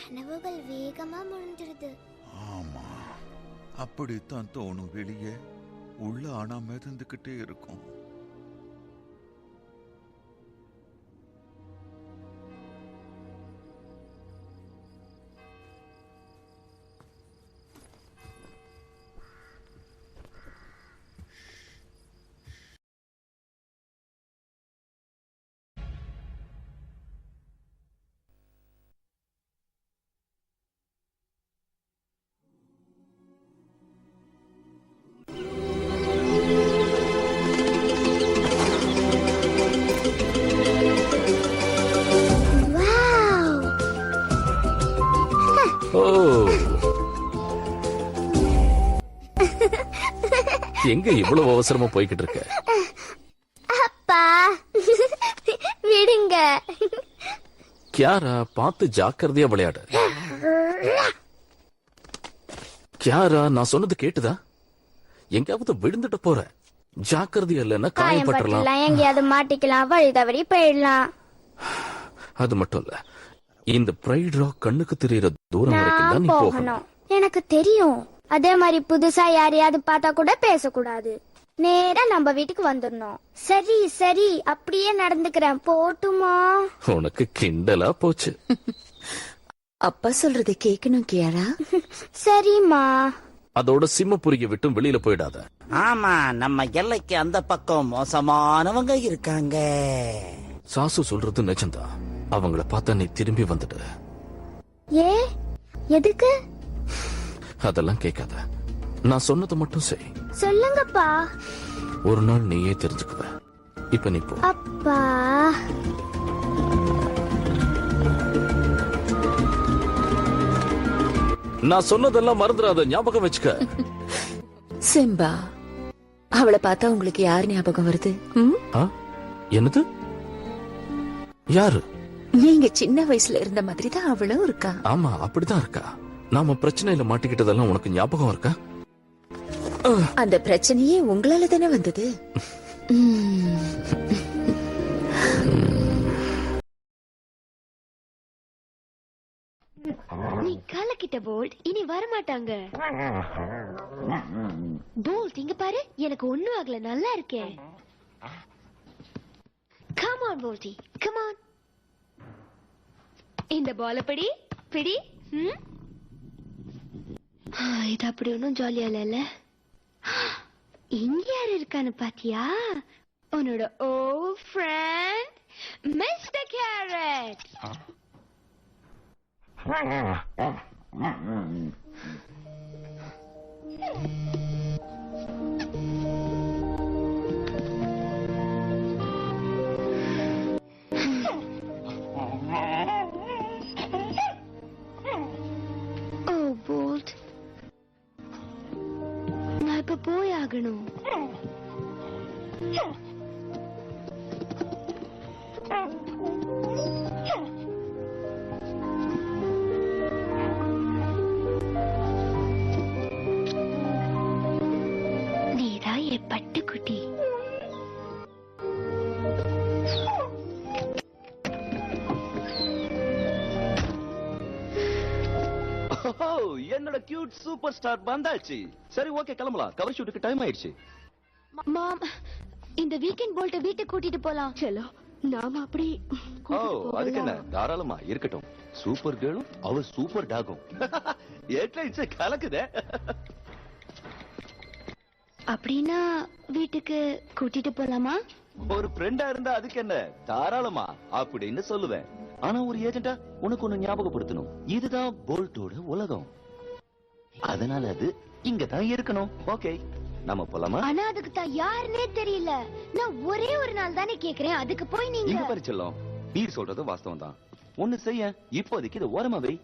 கனவுகள் வேகமா முடிஞ்சிருது. ஆமா, அப்படித்தான் தோணும். வெளியே உள்ள ஆனா மிதந்துகிட்டே இருக்கும். எங்க இவ்வளவு அவசரமா போய்கிட்டு இருக்க? அப்பா விடுங்க. கியாரா, பார்த்து ஜாக்கிரதையா விளையாடு. கியாரா, நான் சொன்னது கேட்டுதா? எங்காவது விழுந்துட்டு போற. ஜாக்கிரதையா இல்லைன்னா காயப்பட்டுலாம். எங்கேயாவது மாட்டிக்கலாம், வழி தவறி போயிடலாம். அது மட்டும் இல்ல, இந்த பிரைட் ராக் கண்ணுக்கு தெரியற தூரம் வரைக்கும் தான் நீ போகணும். எனக்கு தெரியும். அதே மாதிரி புதுசா யாரையாவது பார்த்தா கூட பேசக்கூடாது. நேரா நம்ம வீட்டுக்கு வந்துடணும். சரி சரி, அப்படியே நடந்துக்கிறேன். போட்டுமா? உனக்கு கிண்டலா போச்சு. அப்பா சொல்றதை கேட்கணும் கியாரா. சரிம்மா. அதோட சிம்மபுரிய விட்டும் வெளியில போயிடாத. ஆமா, நம்ம எல்லைக்கு அந்த பக்கம் மோசமானவங்க இருக்காங்க. சாசு சொல்றது நிஜம்தான். அவங்கள பார்த்தா நீ திரும்பி வந்துடு. ஏ எதுக்கு? அதெல்லாம் கேட்காத. நான் சொன்னதை மட்டும் செய். சொல்லுங்கப்பா. ஒரு நாள் நீயே தெரிஞ்சுக்குவ. இப்ப நீ போ. அப்பா. நான் சொன்னதெல்லாம் மறந்துடாத, ஞாபகம் வச்சுக்க. சிம்பா, அவளை பார்த்தா உங்களுக்கு யார் ஞாபகம் வருது? என்னது? யாரு? நீங்க சின்ன வயசுல இருந்த மாதிரி தான் அவளும் இருக்கா. ஆமா, அப்படிதான் இருக்கா. நாம பிரச்சனையில மாட்டிக்கிட்டதெல்லாம் உனக்கு ஞாபகம் இருக்கா? அந்த பிரச்சனையே உங்களால தானே வந்தது. நீ கலக்கிட்ட போல்ட், இனி வரமாட்டாங்க. போல்ட், இங்க பாரு, எனக்கு ஒண்ணும் ஆகல, நல்லா இருக்கேன். Come on போல்டி, come on. இந்த பால பிடி பிடி. இது அப்படி ஒன்னும் ஜாலியா இல்ல. இங்க யாரு இருக்கான்னு பாத்தியா? உன்னோட ஓல்ட் ஃப்ரெண்ட் மிஸ்டர் கேரட். நான் இப்ப போய் ஆகணும். நீதான் என் பட்டுக்குட்டி. என்னோட கியூட் சூப்பர் ஸ்டார் வந்தாச்சு. சரி, ஓகே, கிளம்பலாம். கவர் ஷூட்டுக்கு டைம் ஆயிடுச்சு. மாம், இந்த வீக்கெண்ட் போல்ட்ட வீட்டுக்கு கூட்டிட்டு போலாம். சலோ, நாம அப்படி. அதுக்கு என்ன, தாராளமா இருக்கட்டும். சூப்பர் கேர்ளும் அவ சூப்பர் டாகும் ஏட்லைன்ஸ் கலக்குதே. அப்படின்னா வீட்டுக்கு கூட்டிட்டு போலாமா? ஒரு ஃப்ரெண்டா இருந்தா அதுக்கு என்ன, தாராளமா அப்படின்னு சொல்லுவேன். ஆனா ஒரு ஏஜென்டா உனக்கு ஒண்ணு ஞாபகப்படுத்தணும். இதுதான் போல்ட்டோட உலகம். அதனால அது இங்கதான் இருக்கணும். ஓகே, நம்ம போலாமா? ஆனா அதுக்கு தான் யாருன்னே தெரியல. நான் ஒரே ஒரு நாள் தானே கேக்குறேன், அதுக்கு போய் நீங்க இங்க பறிச்சலாம். நீ சொல்றது வாஸ்தவம் தான். ஒண்ணு செய்ய, இப்போதைக்கு இதை ஓரமா வை.